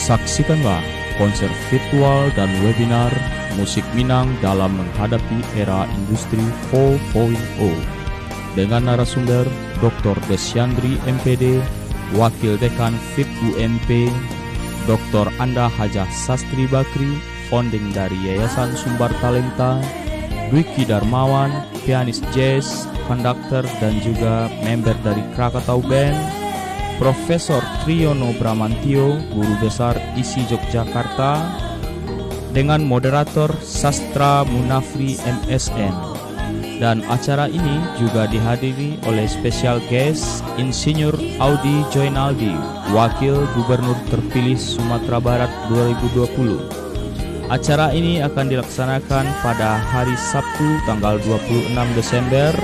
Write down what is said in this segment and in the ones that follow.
Saksikanlah konser virtual dan webinar Musik Minang dalam menghadapi era industri 4.0 dengan narasumber Dr. Desyandri MPD, Wakil Dekan FIP UMP, Dr. Anda Hajah Sastri Bakri, founding dari Yayasan Sumber Talenta, Dwiki Darmawan, pianis jazz, konduktor dan juga member dari Krakatau Band, Profesor Triyono Bramantio, Guru Besar ISI Yogyakarta, dengan moderator Sastra Munafri MSN. Dan acara ini juga dihadiri oleh special guest Insinyur Audi Joinaldi, Wakil Gubernur terpilih Sumatera Barat 2020. Acara ini akan dilaksanakan pada hari Sabtu tanggal 26 Desember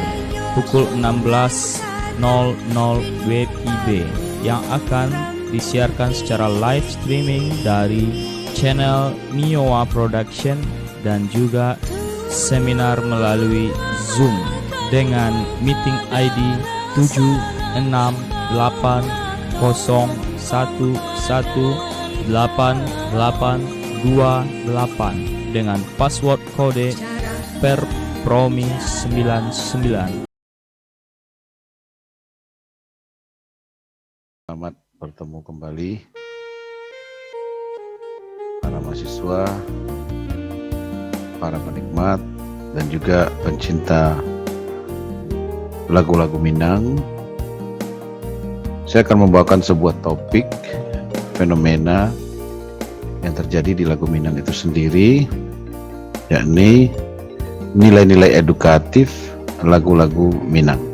pukul 16.00 WIB yang akan disiarkan secara live streaming dari channel Niowa Production dan juga seminar melalui Zoom dengan meeting ID 76801118828 dengan password kode PERPROMI99. Selamat bertemu kembali para mahasiswa, para penikmat, dan juga pencinta lagu-lagu Minang. Saya akan membawakan sebuah topik fenomena yang terjadi di lagu Minang itu sendiri, yakni nilai-nilai edukatif lagu-lagu Minang.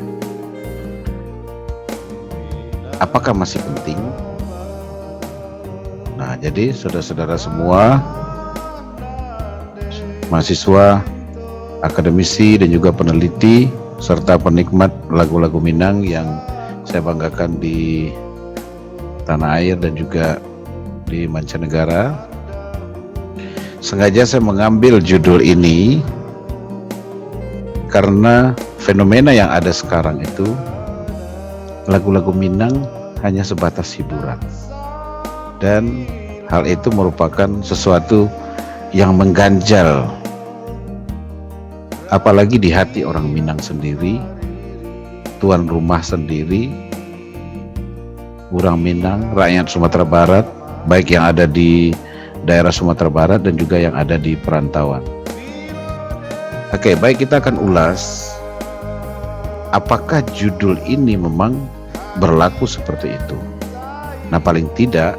Apakah masih penting? Nah, jadi saudara-saudara semua, mahasiswa, akademisi, dan juga peneliti, serta penikmat lagu-lagu Minang yang saya banggakan di tanah air dan juga di mancanegara. Sengaja saya mengambil judul ini karena fenomena yang ada sekarang itu, lagu-lagu Minang hanya sebatas hiburan, dan hal itu merupakan sesuatu yang mengganjal, apalagi di hati orang Minang sendiri, tuan rumah sendiri, orang Minang, rakyat Sumatera Barat, baik yang ada di daerah Sumatera Barat dan juga yang ada di perantauan. Oke, baik, kita akan ulas apakah judul ini memang berlaku seperti itu. Nah, paling tidak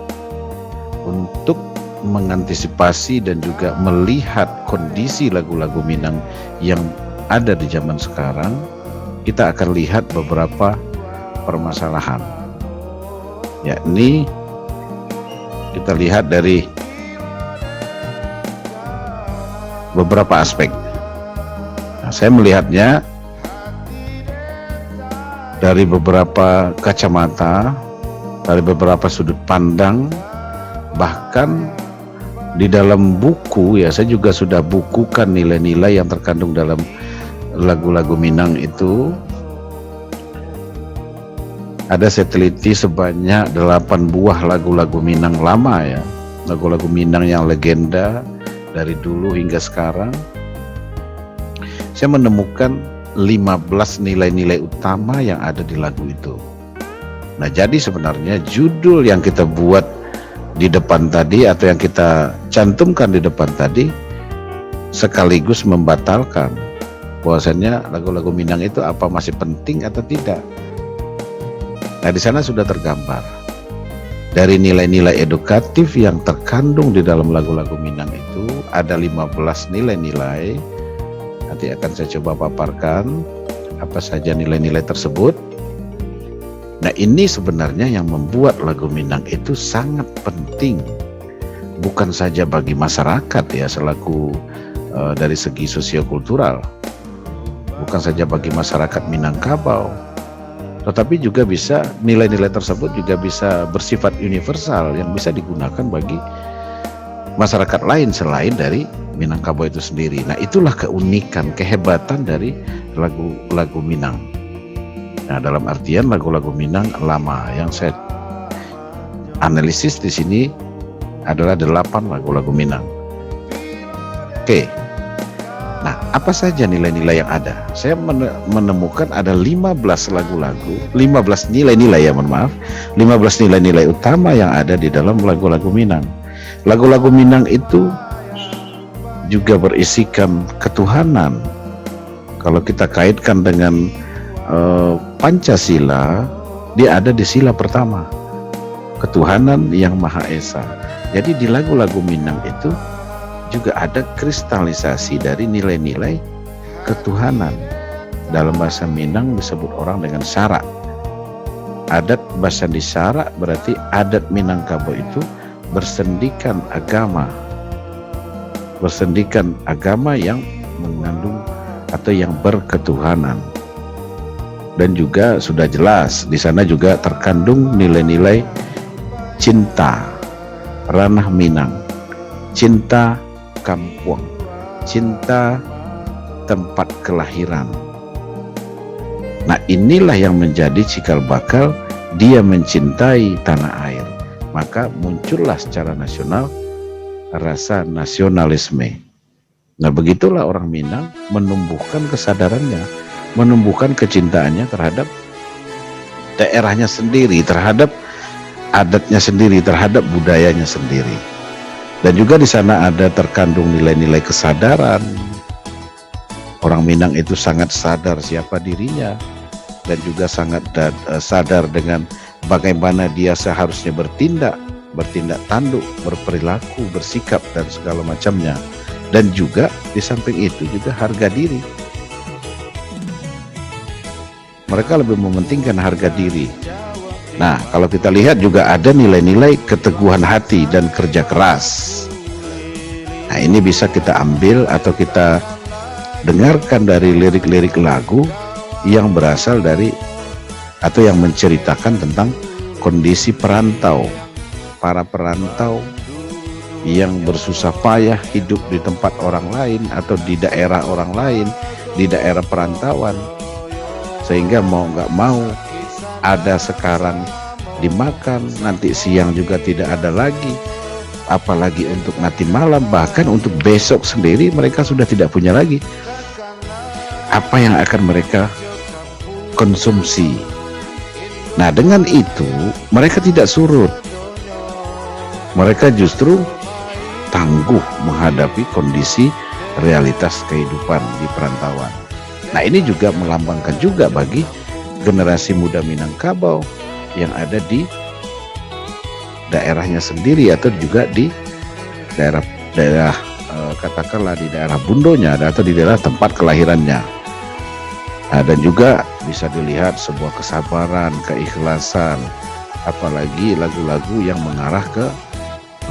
untuk mengantisipasi dan juga melihat kondisi lagu-lagu Minang yang ada di zaman sekarang, kita akan lihat beberapa permasalahan, yakni kita lihat dari beberapa aspek. Nah, saya melihatnya dari beberapa kacamata, dari beberapa sudut pandang, bahkan di dalam buku, ya, saya juga sudah bukukan nilai-nilai yang terkandung dalam lagu-lagu Minang itu. Ada saya teliti sebanyak 8 buah lagu-lagu Minang lama, ya, lagu-lagu Minang yang legenda dari dulu hingga sekarang. Saya menemukan 15 nilai-nilai utama yang ada di lagu itu. Nah, jadi sebenarnya judul yang kita buat di depan tadi atau yang kita cantumkan di depan tadi sekaligus membatalkan bahwasannya lagu-lagu Minang itu apa masih penting atau tidak. Nah, di sana sudah tergambar dari nilai-nilai edukatif yang terkandung di dalam lagu-lagu Minang itu ada 15 nilai-nilai. Nanti akan saya coba paparkan apa saja nilai-nilai tersebut. Nah, ini sebenarnya yang membuat lagu Minang itu sangat penting, bukan saja bagi masyarakat, ya, selaku dari segi sosiokultural, bukan saja bagi masyarakat Minangkabau, tetapi juga bisa nilai-nilai tersebut juga bisa bersifat universal yang bisa digunakan bagi masyarakat lain selain dari Minangkabau itu sendiri. Nah, itulah keunikan, kehebatan dari lagu-lagu Minang. Nah, dalam artian lagu-lagu Minang lama yang saya analisis di sini adalah 8 lagu-lagu Minang. Oke. Nah, apa saja nilai-nilai yang ada? Saya menemukan ada 15 lagu-lagu, 15 nilai-nilai ya, mohon maaf, 15 nilai-nilai utama yang ada di dalam lagu-lagu Minang. Lagu-lagu Minang itu juga berisikan ketuhanan. Kalau kita kaitkan dengan Pancasila, dia ada di sila pertama, ketuhanan yang Maha Esa. Jadi di lagu-lagu Minang itu juga ada kristalisasi dari nilai-nilai ketuhanan. Dalam bahasa Minang disebut orang dengan syarak. Adat bahasa di syarak berarti adat Minangkabau itu bersendikan agama. Bersendikan agama yang mengandung atau yang berketuhanan. Dan juga sudah jelas di sana juga terkandung nilai-nilai cinta, ranah Minang, cinta kampung, cinta tempat kelahiran. Nah, inilah yang menjadi cikal bakal dia mencintai tanah air. Maka muncullah secara nasional rasa nasionalisme. Nah, begitulah orang Minang menumbuhkan kesadarannya, menumbuhkan kecintaannya terhadap daerahnya sendiri, terhadap adatnya sendiri, terhadap budayanya sendiri. Dan juga di sana ada terkandung nilai-nilai kesadaran. Orang Minang itu sangat sadar siapa dirinya dan juga sangat sadar dengan bagaimana dia seharusnya bertindak tanduk, berperilaku, bersikap dan segala macamnya. Dan juga di samping itu juga harga diri. Mereka lebih mementingkan harga diri. Nah, kalau kita lihat juga ada nilai-nilai keteguhan hati dan kerja keras. Nah, ini bisa kita ambil atau kita dengarkan dari lirik-lirik lagu yang berasal dari atau yang menceritakan tentang kondisi perantau. Para perantau yang bersusah payah hidup di tempat orang lain atau di daerah orang lain, di daerah perantauan. Sehingga mau nggak mau ada sekarang dimakan, nanti siang juga tidak ada lagi, apalagi untuk nanti malam, bahkan untuk besok sendiri mereka sudah tidak punya lagi apa yang akan mereka konsumsi. Nah, dengan itu mereka tidak surut, mereka justru tangguh menghadapi kondisi realitas kehidupan di perantauan. Nah, ini juga melambangkan juga bagi generasi muda Minangkabau yang ada di daerahnya sendiri atau juga di daerah katakanlah di daerah bundonya atau di daerah tempat kelahirannya. Nah, dan juga bisa dilihat sebuah kesabaran, keikhlasan, apalagi lagu-lagu yang mengarah ke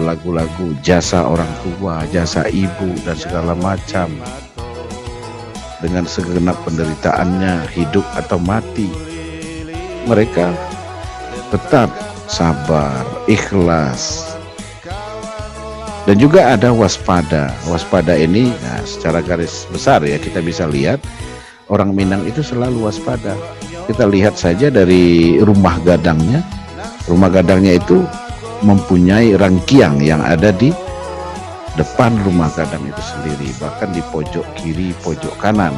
lagu-lagu jasa orang tua, jasa ibu dan segala macam. Dengan segenap penderitaannya, hidup atau mati, mereka tetap sabar, ikhlas. Dan juga ada waspada. Waspada ini, nah, secara garis besar ya kita bisa lihat orang Minang itu selalu waspada. Kita lihat saja dari rumah gadangnya. Rumah gadangnya itu mempunyai rangkiang yang ada di depan rumah gadang itu sendiri, bahkan di pojok kiri, pojok kanan.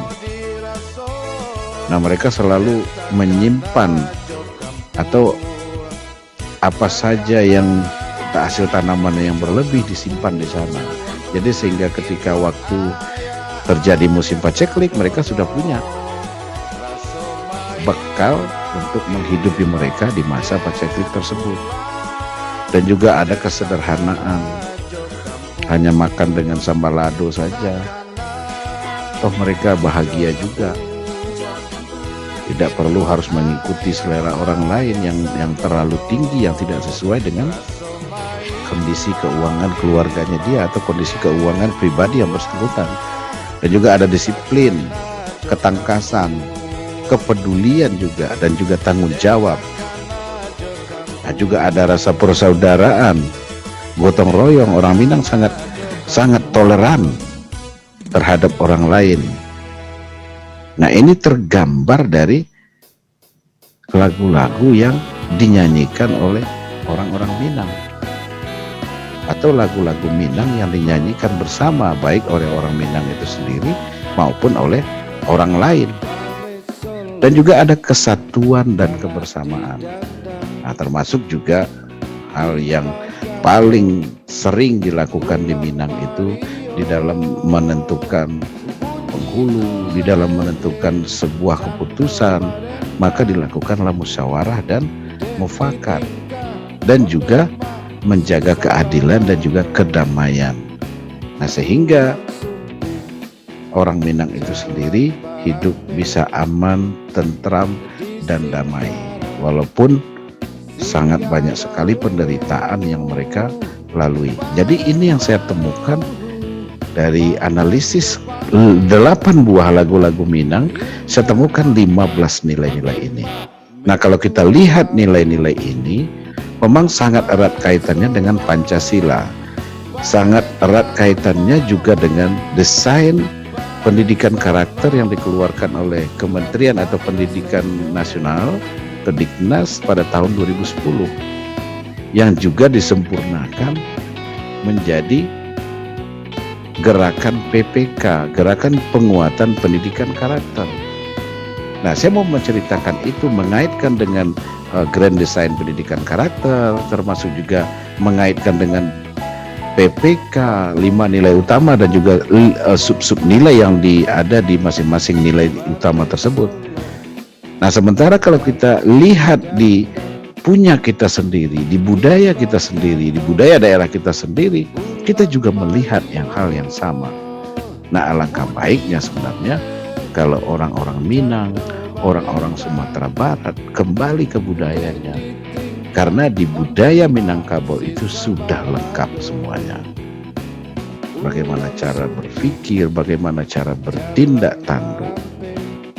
Nah, mereka selalu menyimpan atau apa saja yang hasil tanaman yang berlebih disimpan di sana. Jadi sehingga ketika waktu terjadi musim paceklik, mereka sudah punya bekal untuk menghidupi mereka di masa paceklik tersebut. Dan juga ada kesederhanaan, hanya makan dengan sambal lado saja. Toh mereka bahagia juga. Tidak perlu harus mengikuti selera orang lain yang terlalu tinggi, yang tidak sesuai dengan kondisi keuangan keluarganya dia atau kondisi keuangan pribadi yang bersangkutan. Dan juga ada disiplin, ketangkasan, kepedulian juga, dan juga tanggung jawab. Nah, juga ada rasa persaudaraan, gotong royong. Orang Minang sangat toleran terhadap orang lain. Nah, ini tergambar dari lagu-lagu yang dinyanyikan oleh orang-orang Minang. atau lagu-lagu Minang yang dinyanyikan bersama baik oleh orang Minang itu sendiri maupun oleh orang lain. Dan juga ada kesatuan dan kebersamaan. Nah, termasuk juga hal yang paling sering dilakukan di Minang itu di dalam menentukan penghulu, di dalam menentukan sebuah keputusan, maka dilakukanlah musyawarah dan mufakat, dan juga menjaga keadilan dan juga kedamaian. Nah, sehingga orang Minang itu sendiri hidup bisa aman, tentram, dan damai. Walaupun sangat banyak sekali penderitaan yang mereka lalui. Jadi ini yang saya temukan dari analisis 8 buah lagu-lagu Minang, saya temukan 15 nilai-nilai ini. Nah, kalau kita lihat nilai-nilai ini, memang sangat erat kaitannya dengan Pancasila. Sangat erat kaitannya juga dengan desain pendidikan karakter yang dikeluarkan oleh Kementerian atau Pendidikan Nasional Kediknas pada tahun 2010, yang juga disempurnakan menjadi gerakan PPK, gerakan penguatan pendidikan karakter. Nah, saya mau menceritakan itu mengaitkan dengan Grand Design Pendidikan Karakter, termasuk juga mengaitkan dengan PPK, 5 nilai utama dan juga sub-sub nilai yang ada di masing-masing nilai utama tersebut. Nah, sementara kalau kita lihat di punya kita sendiri, di budaya kita sendiri, di budaya daerah kita sendiri, kita juga melihat hal yang sama. Nah, alangkah baiknya sebenarnya kalau orang-orang Minang, orang-orang Sumatera Barat kembali ke budayanya. Karena di budaya Minangkabau itu sudah lengkap semuanya. Bagaimana cara berpikir, bagaimana cara bertindak tanduk,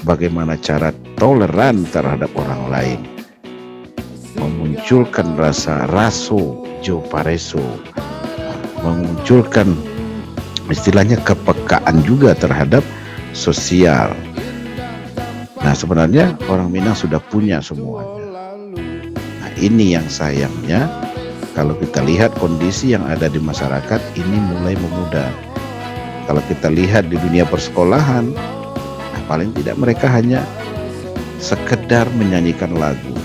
bagaimana cara toleran terhadap orang lain, memunculkan rasa raso, jopareso, memunculkan istilahnya kepekaan juga terhadap sosial. Nah, sebenarnya orang Minang sudah punya semuanya. Nah, ini yang sayangnya kalau kita lihat kondisi yang ada di masyarakat ini mulai memudar. Kalau kita lihat di dunia persekolahan, nah, paling tidak mereka hanya sekedar menyanyikan lagu.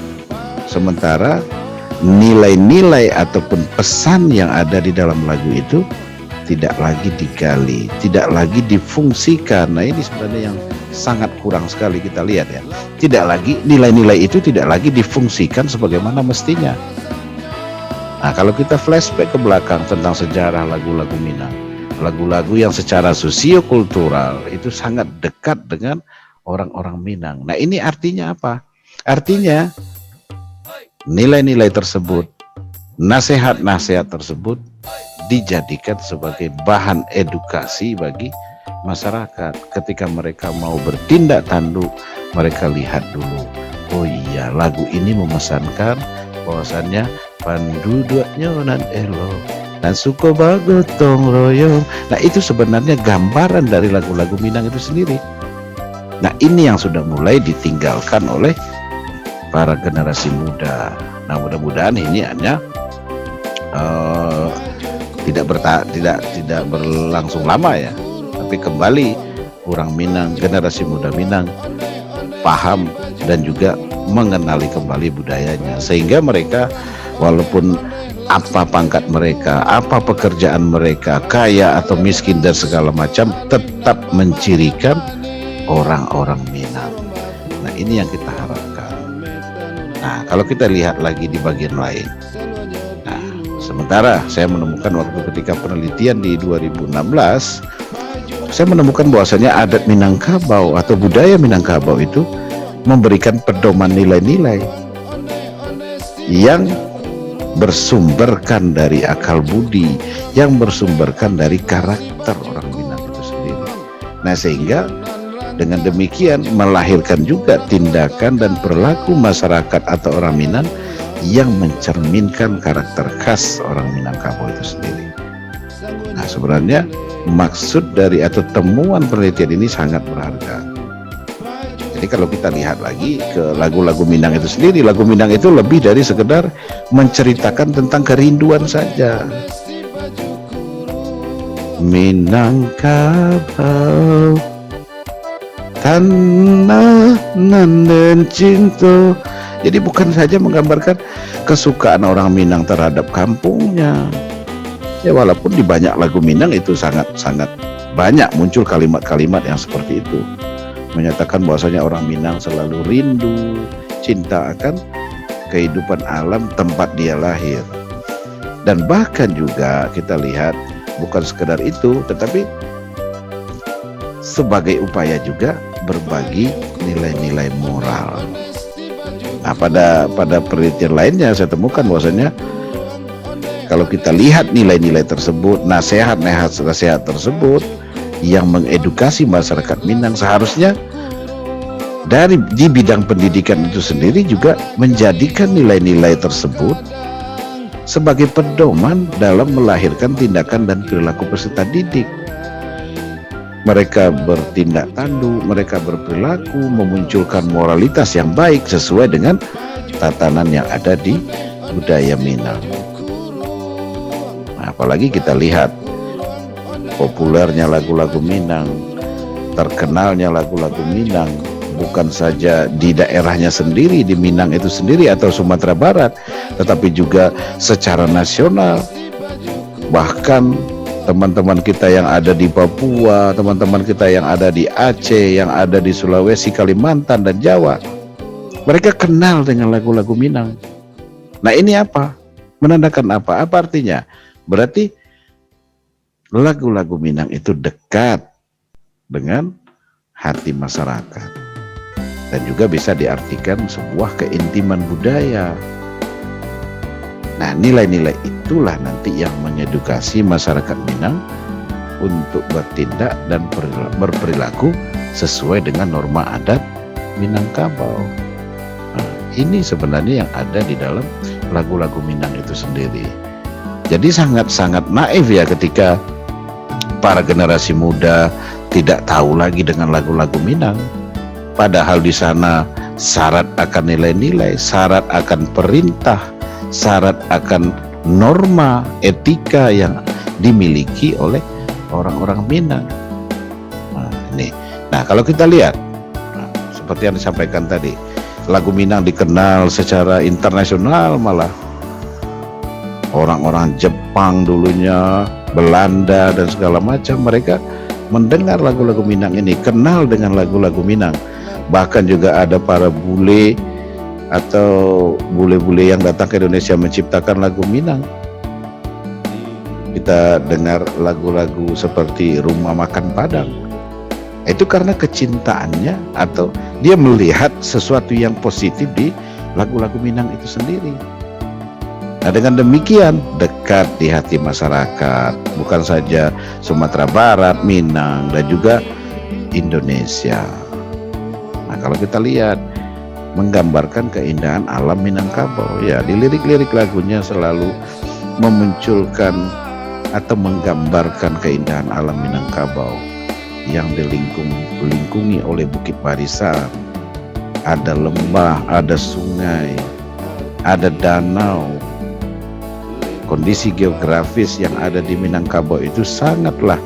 Sementara nilai-nilai ataupun pesan yang ada di dalam lagu itu tidak lagi digali, tidak lagi difungsikan. Nah, ini sebenarnya yang sangat kurang sekali kita lihat ya. Tidak lagi nilai-nilai itu tidak lagi difungsikan sebagaimana mestinya. Nah, kalau kita flashback ke belakang tentang sejarah lagu-lagu Minang, lagu-lagu yang secara sosiokultural itu sangat dekat dengan orang-orang Minang. Nah, ini artinya apa? Artinya nilai-nilai tersebut, nasihat-nasihat tersebut dijadikan sebagai bahan edukasi bagi masyarakat. Ketika mereka mau bertindak tanduk, mereka lihat dulu, oh iya, lagu ini memesankan bahwasannya panduduknya nan elo dan suko bagotong royong. Nah, itu sebenarnya gambaran dari lagu-lagu Minang itu sendiri. Nah, ini yang sudah mulai ditinggalkan oleh para generasi muda. Nah, mudah-mudahan ini hanya tidak berlangsung lama ya, tapi kembali orang Minang, generasi muda Minang paham dan juga mengenali kembali budayanya, sehingga mereka walaupun apa pangkat mereka, apa pekerjaan mereka, kaya atau miskin dan segala macam, tetap mencirikan orang-orang Minang. Nah, ini yang kita harapkan. Nah, kalau kita lihat lagi di bagian lain, nah, sementara saya menemukan waktu ketika penelitian di 2016, saya menemukan bahwasanya adat Minangkabau atau budaya Minangkabau itu memberikan pedoman nilai-nilai yang bersumberkan dari akal budi, yang bersumberkan dari karakter orang Minang itu sendiri. Nah, sehingga dengan demikian melahirkan juga tindakan dan perilaku masyarakat atau orang Minang yang mencerminkan karakter khas orang Minangkabau itu sendiri. Nah, sebenarnya maksud dari atau temuan penelitian ini sangat berharga. Jadi kalau kita lihat lagi ke lagu-lagu Minang itu sendiri, lagu Minang itu lebih dari sekedar menceritakan tentang kerinduan saja. Minangkabau, tanah nan cinta. Jadi bukan saja menggambarkan kesukaan orang Minang terhadap kampungnya. Ya walaupun di banyak lagu Minang itu sangat banyak muncul kalimat-kalimat yang seperti itu, menyatakan bahwasanya orang Minang selalu rindu, cinta akan kehidupan alam tempat dia lahir. Dan bahkan juga kita lihat bukan sekedar itu, tetapi sebagai upaya juga berbagi nilai-nilai moral. Nah, pada penelitian lainnya saya temukan bahwasanya kalau kita lihat nilai-nilai tersebut, nasihat tersebut yang mengedukasi masyarakat Minang, seharusnya di bidang pendidikan itu sendiri juga menjadikan nilai-nilai tersebut sebagai pedoman dalam melahirkan tindakan dan perilaku peserta didik. Mereka bertindak tanduk, mereka berperilaku, memunculkan moralitas yang baik sesuai dengan tatanan yang ada di budaya Minang. Nah, apalagi kita lihat populernya lagu-lagu Minang, terkenalnya lagu-lagu Minang, bukan saja di daerahnya sendiri, di Minang itu sendiri atau Sumatera Barat, tetapi juga secara nasional. Bahkan teman-teman kita yang ada di Papua, teman-teman kita yang ada di Aceh, yang ada di Sulawesi, Kalimantan, dan Jawa, mereka kenal dengan lagu-lagu Minang. Nah, ini apa? Menandakan apa? Apa artinya? Berarti lagu-lagu Minang itu dekat dengan hati masyarakat, dan juga bisa diartikan sebuah keintiman budaya. Nah, nilai-nilai itulah nanti yang mengedukasi masyarakat Minang untuk bertindak dan berperilaku sesuai dengan norma adat Minangkabau. Nah, ini sebenarnya yang ada di dalam lagu-lagu Minang itu sendiri. Jadi sangat-sangat naif ya ketika para generasi muda tidak tahu lagi dengan lagu-lagu Minang. Padahal di sana syarat akan nilai-nilai, syarat akan perintah, syarat akan norma etika yang dimiliki oleh orang-orang Minang. Nah, kalau kita lihat, seperti yang disampaikan tadi, lagu Minang dikenal secara internasional, malah orang-orang Jepang dulunya, Belanda dan segala macam, mereka mendengar lagu-lagu Minang ini, kenal dengan lagu-lagu Minang. Bahkan juga ada para bule atau bule-bule yang datang ke Indonesia menciptakan lagu Minang. Kita dengar lagu-lagu seperti Rumah Makan Padang. Itu karena kecintaannya atau dia melihat sesuatu yang positif di lagu-lagu Minang itu sendiri. Nah, dengan demikian dekat di hati masyarakat, bukan saja Sumatera Barat, Minang, dan juga Indonesia. Nah, kalau kita lihat menggambarkan keindahan alam Minangkabau, ya di lirik-lirik lagunya selalu memunculkan atau menggambarkan keindahan alam Minangkabau yang dilingkungi oleh bukit barisan, ada lembah, ada sungai, ada danau. Kondisi geografis yang ada di Minangkabau itu sangatlah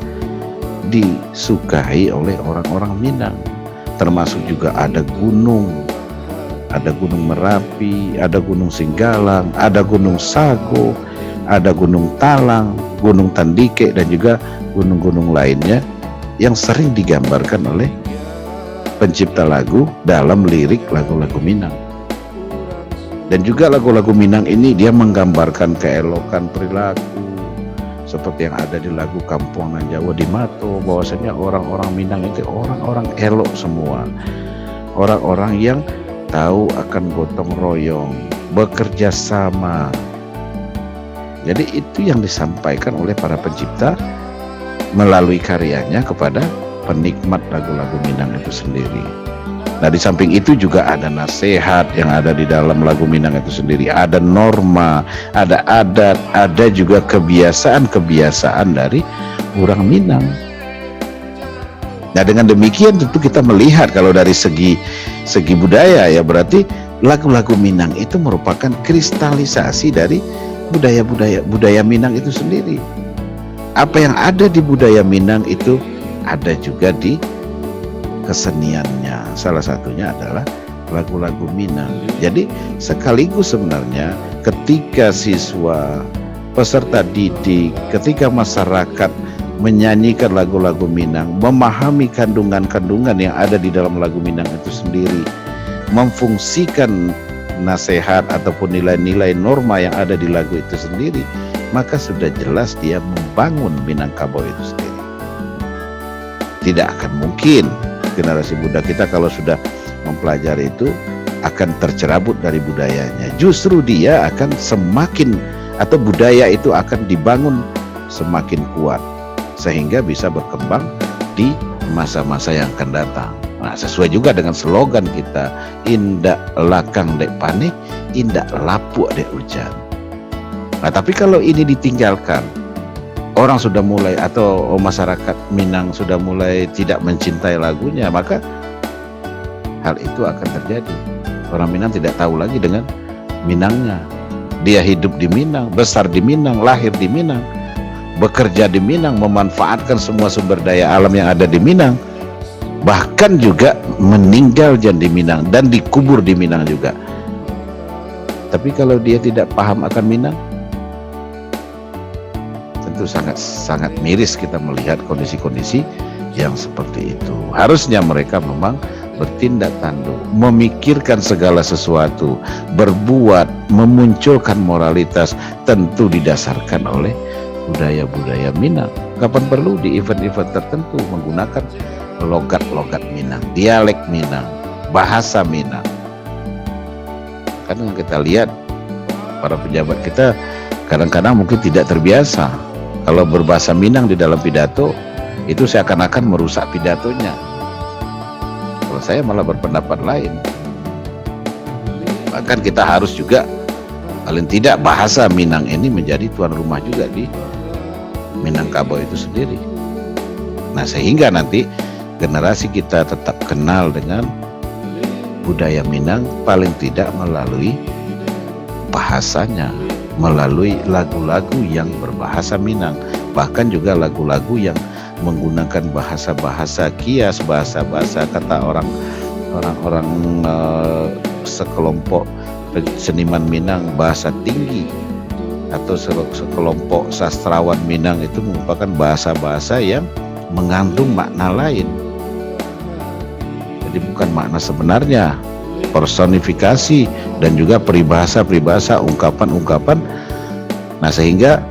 disukai oleh orang-orang Minang. Termasuk juga ada Gunung Merapi, ada Gunung Singgalang, ada Gunung Sago, ada Gunung Talang, Gunung Tandike, dan juga gunung-gunung lainnya yang sering digambarkan oleh pencipta lagu dalam lirik lagu-lagu Minang. Dan juga lagu-lagu Minang ini dia menggambarkan keelokan perilaku seperti yang ada di lagu Kampungan Jawa di Mato, bahwasanya orang-orang Minang itu orang-orang elok semua, orang-orang yang tahu akan gotong royong, bekerja sama. Jadi itu yang disampaikan oleh para pencipta melalui karyanya kepada penikmat lagu-lagu Minang itu sendiri. Nah, di samping itu juga ada nasihat yang ada di dalam lagu Minang itu sendiri, ada norma, ada adat, ada juga kebiasaan-kebiasaan dari orang Minang. Nah, dengan demikian tentu kita melihat kalau dari segi budaya, ya berarti lagu-lagu Minang itu merupakan kristalisasi dari budaya Minang itu sendiri. apa yang ada di budaya Minang itu ada juga di keseniannya. Salah satunya adalah lagu-lagu Minang. Jadi sekaligus sebenarnya ketika siswa, peserta didik, ketika masyarakat menyanyikan lagu-lagu Minang, memahami kandungan-kandungan yang ada di dalam lagu Minang itu sendiri, memfungsikan nasihat ataupun nilai-nilai norma yang ada di lagu itu sendiri, maka sudah jelas dia membangun Minangkabau itu sendiri. Tidak akan mungkin generasi muda kita kalau sudah mempelajari itu akan tercerabut dari budayanya. Justru dia akan semakin, atau budaya itu akan dibangun semakin kuat sehingga bisa berkembang di masa-masa yang akan datang. Nah, sesuai juga dengan slogan kita, indak lakang dek panik, indak lapuk dek hujan. Nah, tapi kalau ini ditinggalkan, orang sudah mulai, atau masyarakat Minang sudah mulai tidak mencintai lagunya, maka hal itu akan terjadi. Orang Minang tidak tahu lagi dengan Minangnya. Dia hidup di Minang, besar di Minang, lahir di Minang, bekerja di Minang, memanfaatkan semua sumber daya alam yang ada di Minang, bahkan juga meninggal di Minang dan dikubur di Minang juga. Tapi kalau dia tidak paham akan Minang, tentu sangat miris kita melihat kondisi-kondisi yang seperti itu. Harusnya mereka memang bertindak tanduk, memikirkan segala sesuatu, berbuat, memunculkan moralitas, tentu didasarkan oleh budaya-budaya Minang. Kapan perlu di event-event tertentu menggunakan logat-logat Minang, dialek Minang, bahasa Minang. Karena kita lihat para pejabat kita kadang-kadang mungkin tidak terbiasa kalau berbahasa Minang di dalam pidato, itu seakan-akan merusak pidatonya. Kalau saya malah berpendapat lain. Bahkan kita harus juga paling tidak bahasa Minang ini menjadi tuan rumah juga di Minangkabau itu sendiri. Nah, sehingga nanti generasi kita tetap kenal dengan budaya Minang, paling tidak melalui bahasanya, melalui lagu-lagu yang berbahasa Minang, bahkan juga lagu-lagu yang menggunakan bahasa-bahasa kias, bahasa-bahasa kata orang-orang sekelompok seniman Minang, bahasa tinggi, atau sekelompok sastrawan Minang itu merupakan bahasa-bahasa yang mengandung makna lain. Jadi bukan makna sebenarnya, personifikasi dan juga peribahasa-peribahasa, ungkapan-ungkapan. Nah, sehingga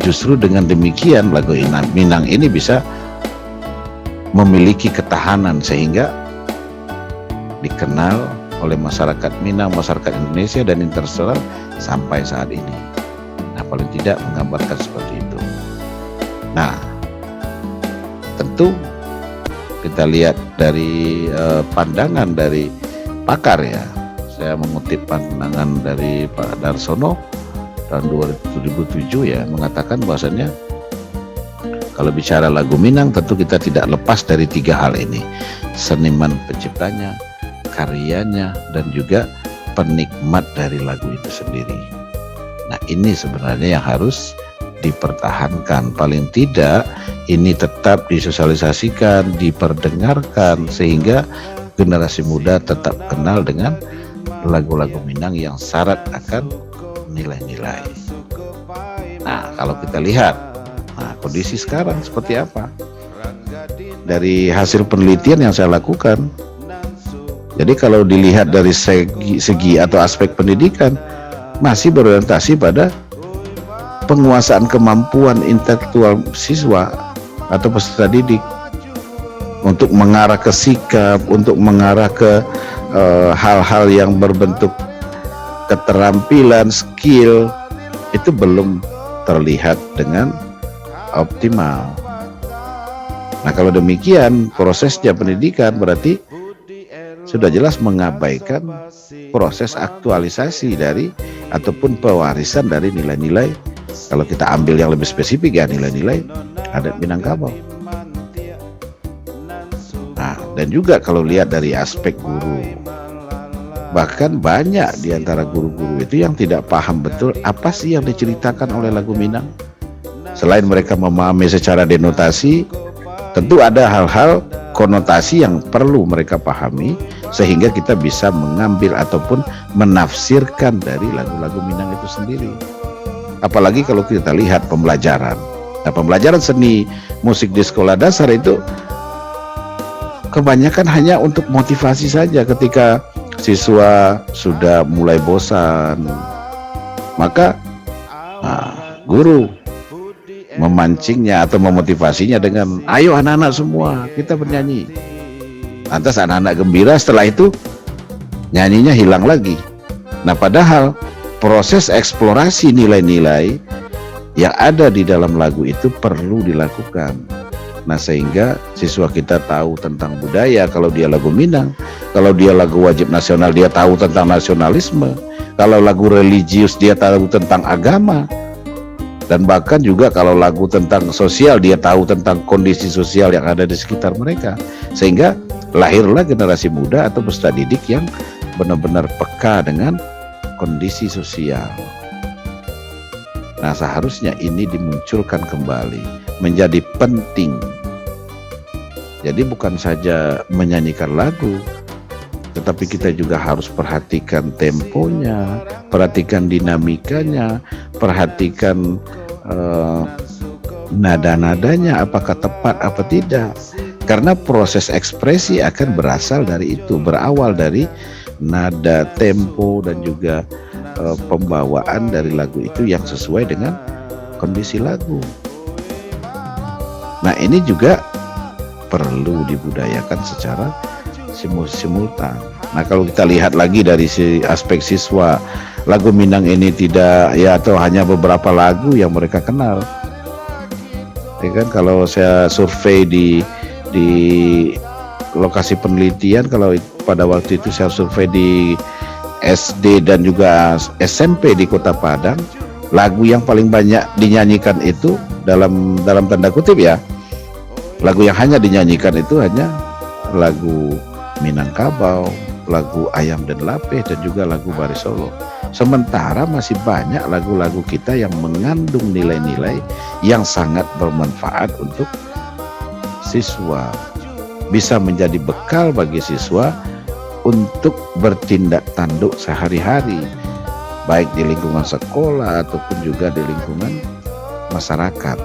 justru dengan demikian lagu Minang ini bisa memiliki ketahanan sehingga dikenal oleh masyarakat Minang, masyarakat Indonesia dan internasional sampai saat ini. Nah, paling tidak menggambarkan seperti itu. Nah, tentu kita lihat dari pandangan dari pakar ya. Saya mengutip pandangan dari Pak Darsono tahun 2007 ya, mengatakan bahwasannya kalau bicara lagu Minang tentu kita tidak lepas dari tiga hal ini: seniman penciptanya, karyanya, dan juga penikmat dari lagu itu sendiri. Nah, ini sebenarnya yang harus dipertahankan. Paling tidak ini tetap disosialisasikan, diperdengarkan, sehingga generasi muda tetap kenal dengan lagu-lagu Minang yang syarat akan nilai-nilai. Nah, kalau kita lihat kondisi sekarang seperti apa dari hasil penelitian yang saya lakukan. Jadi kalau dilihat dari segi atau aspek pendidikan, masih berorientasi pada penguasaan kemampuan intelektual siswa atau peserta didik untuk mengarah ke sikap, untuk mengarah ke hal-hal yang berbentuk keterampilan, skill, itu belum terlihat dengan optimal. Nah, kalau demikian prosesnya pendidikan berarti sudah jelas mengabaikan proses aktualisasi dari ataupun pewarisan dari nilai-nilai, kalau kita ambil yang lebih spesifik ya, nilai-nilai adat Minangkabau. Nah, dan juga kalau lihat dari aspek guru, bahkan banyak di antara guru-guru itu yang tidak paham betul apa sih yang diceritakan oleh lagu Minang. Selain mereka memahami secara denotasi, tentu ada hal-hal konotasi yang perlu mereka pahami sehingga kita bisa mengambil ataupun menafsirkan dari lagu-lagu Minang itu sendiri. Apalagi kalau kita lihat pembelajaran. Nah, pembelajaran seni musik di sekolah dasar itu kebanyakan hanya untuk motivasi saja. Ketika siswa sudah mulai bosan, maka guru memancingnya atau memotivasinya dengan, ayo anak-anak semua kita bernyanyi. Lantas anak-anak gembira, setelah itu nyanyinya hilang lagi. Nah, padahal proses eksplorasi nilai-nilai yang ada di dalam lagu itu perlu dilakukan. Nah, sehingga siswa kita tahu tentang budaya. Kalau dia lagu Minang, kalau dia lagu wajib nasional, dia tahu tentang nasionalisme. Kalau lagu religius, dia tahu tentang agama. Dan bahkan juga kalau lagu tentang sosial, dia tahu tentang kondisi sosial yang ada di sekitar mereka. Sehingga lahirlah generasi muda atau peserta didik yang benar-benar peka dengan kondisi sosial. Nah, seharusnya ini dimunculkan kembali, menjadi penting. Jadi bukan saja menyanyikan lagu, tetapi kita juga harus perhatikan temponya, perhatikan dinamikanya, perhatikan nada-nadanya, apakah tepat apa tidak. Karena proses ekspresi akan berasal dari itu, berawal dari nada, tempo, dan juga pembawaan dari lagu itu yang sesuai dengan kondisi lagu. Nah, ini juga perlu dibudayakan secara simultan. Nah, kalau kita lihat lagi dari aspek siswa, lagu Minang ini tidak atau hanya beberapa lagu yang mereka kenal. Ya kan, kalau saya survei di lokasi penelitian, kalau pada waktu itu saya survei di SD dan juga SMP di Kota Padang, lagu yang paling banyak dinyanyikan itu dalam tanda kutip ya, lagu yang hanya dinyanyikan itu hanya lagu Minangkabau, lagu Ayam dan Lapeh, dan juga lagu Baris Solo. Sementara masih banyak lagu-lagu kita yang mengandung nilai-nilai yang sangat bermanfaat untuk siswa, bisa menjadi bekal bagi siswa untuk bertindak tanduk sehari-hari, baik di lingkungan sekolah ataupun juga di lingkungan masyarakat.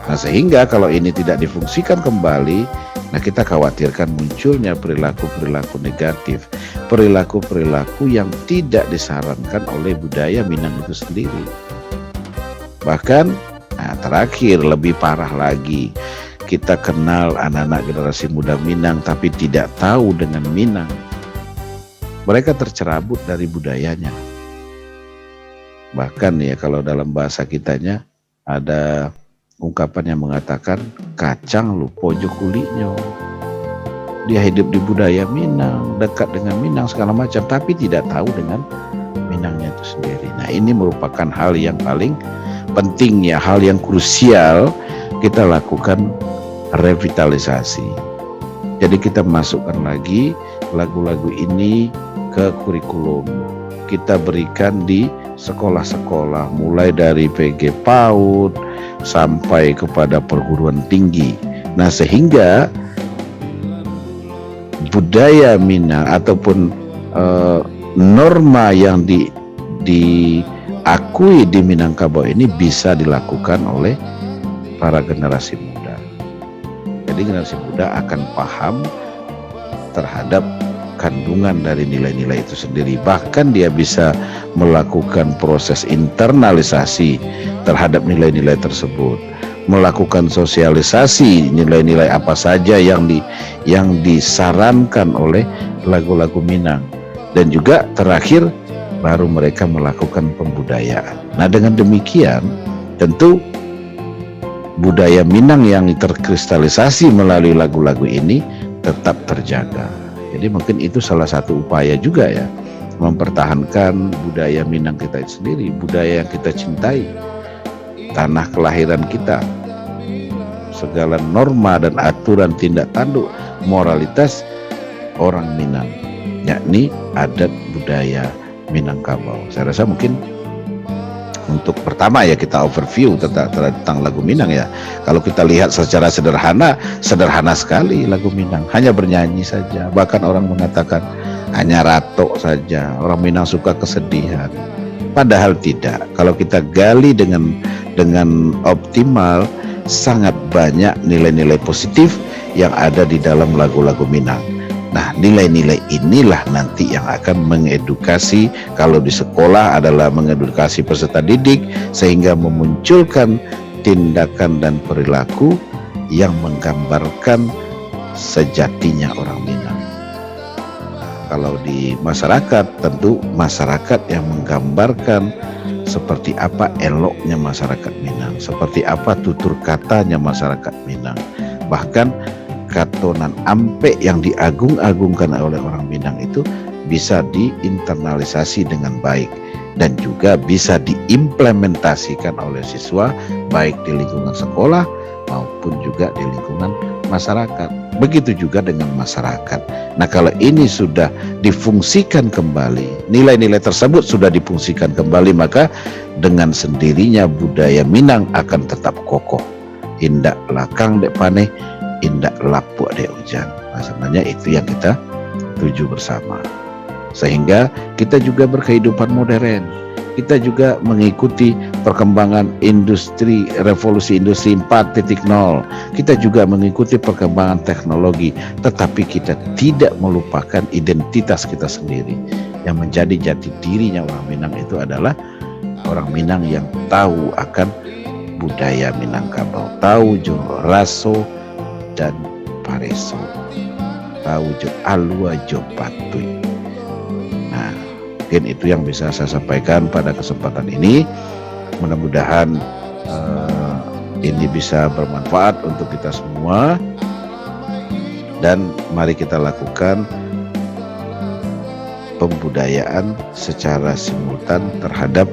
Nah, sehingga kalau ini tidak difungsikan kembali, nah kita khawatirkan munculnya perilaku-perilaku negatif, perilaku-perilaku yang tidak disarankan oleh budaya Minang itu sendiri. Bahkan, terakhir lebih parah lagi, kita kenal anak-anak generasi muda Minang tapi tidak tahu dengan Minang. Mereka tercerabut dari budayanya. Bahkan ya, kalau dalam bahasa kitanya ada ungkapan yang mengatakan kacang lu pojok kulitnya. Dia hidup di budaya Minang, dekat dengan Minang segala macam, tapi tidak tahu dengan Minangnya itu sendiri. Nah, ini merupakan hal yang paling penting ya, hal yang krusial kita lakukan revitalisasi. Jadi kita masukkan lagi lagu-lagu ini ke kurikulum. Kita berikan di sekolah-sekolah, mulai dari PG PAUD sampai kepada perguruan tinggi. Nah, sehingga budaya Minang ataupun norma yang diakui di Minangkabau ini bisa dilakukan oleh para generasi muda. Jadi generasi muda akan paham terhadap kandungan dari nilai-nilai itu sendiri. Bahkan dia bisa melakukan proses internalisasi terhadap nilai-nilai tersebut, melakukan sosialisasi nilai-nilai apa saja yang disarankan oleh lagu-lagu Minang, dan juga terakhir baru mereka melakukan pembudayaan. Nah, dengan demikian tentu budaya Minang yang terkristalisasi melalui lagu-lagu ini tetap terjaga. Jadi mungkin itu salah satu upaya juga ya, mempertahankan budaya Minang kita sendiri, budaya yang kita cintai, tanah kelahiran kita, segala norma dan aturan tindak tanduk moralitas orang Minang, yakni adat budaya Minangkabau. Saya rasa mungkin Untuk pertama ya kita overview tentang lagu Minang ya. Kalau kita lihat secara sederhana sekali lagu Minang, hanya bernyanyi saja. Bahkan orang mengatakan hanya ratok saja, orang Minang suka kesedihan. Padahal tidak. Kalau kita gali dengan optimal, sangat banyak nilai-nilai positif yang ada di dalam lagu-lagu Minang. Nah, nilai-nilai inilah nanti yang akan mengedukasi, kalau di sekolah adalah mengedukasi peserta didik, sehingga memunculkan tindakan dan perilaku yang menggambarkan sejatinya orang Minang. Kalau di masyarakat, tentu masyarakat yang menggambarkan seperti apa eloknya masyarakat Minang, seperti apa tutur katanya masyarakat Minang. Bahkan katonan ampe yang diagung-agungkan oleh orang Minang itu bisa diinternalisasi dengan baik dan juga bisa diimplementasikan oleh siswa baik di lingkungan sekolah maupun juga di lingkungan masyarakat. Begitu juga dengan masyarakat. Nah, kalau ini sudah difungsikan kembali, nilai-nilai tersebut sudah difungsikan kembali, maka dengan sendirinya budaya Minang akan tetap kokoh. Indak lakang dek paneh, indak lapuk dek hujan. Nah, sebenarnya itu yang kita tuju bersama. Sehingga kita juga berkehidupan modern. Kita juga mengikuti perkembangan industri, revolusi industri 4.0. Kita juga mengikuti perkembangan teknologi, tetapi kita tidak melupakan identitas kita sendiri. Yang menjadi jati dirinya orang Minang itu adalah orang Minang yang tahu akan budaya Minangkabau, tahu jo raso dan pareso, tahu jo alua jo patuy. Nah, mungkin itu yang bisa saya sampaikan pada kesempatan ini. Mudah-mudahan ini bisa bermanfaat untuk kita semua, dan mari kita lakukan pembudayaan secara simultan terhadap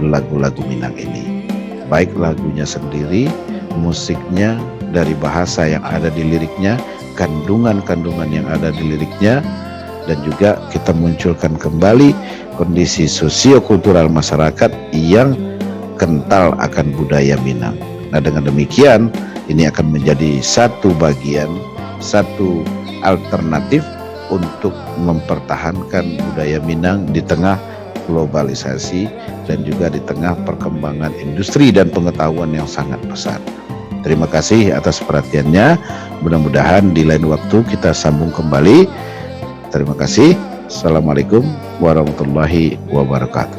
lagu-lagu Minang ini, baik lagunya sendiri, musiknya, dari bahasa yang ada di liriknya, kandungan-kandungan yang ada di liriknya, dan juga kita munculkan kembali kondisi sosiokultural masyarakat yang kental akan budaya Minang. Nah, dengan demikian ini akan menjadi satu bagian, satu alternatif untuk mempertahankan budaya Minang di tengah globalisasi dan juga di tengah perkembangan industri dan pengetahuan yang sangat besar. Terima kasih atas perhatiannya. Mudah-mudahan di lain waktu kita sambung kembali. Terima kasih. Assalamualaikum warahmatullahi wabarakatuh.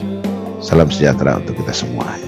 Salam sejahtera untuk kita semua.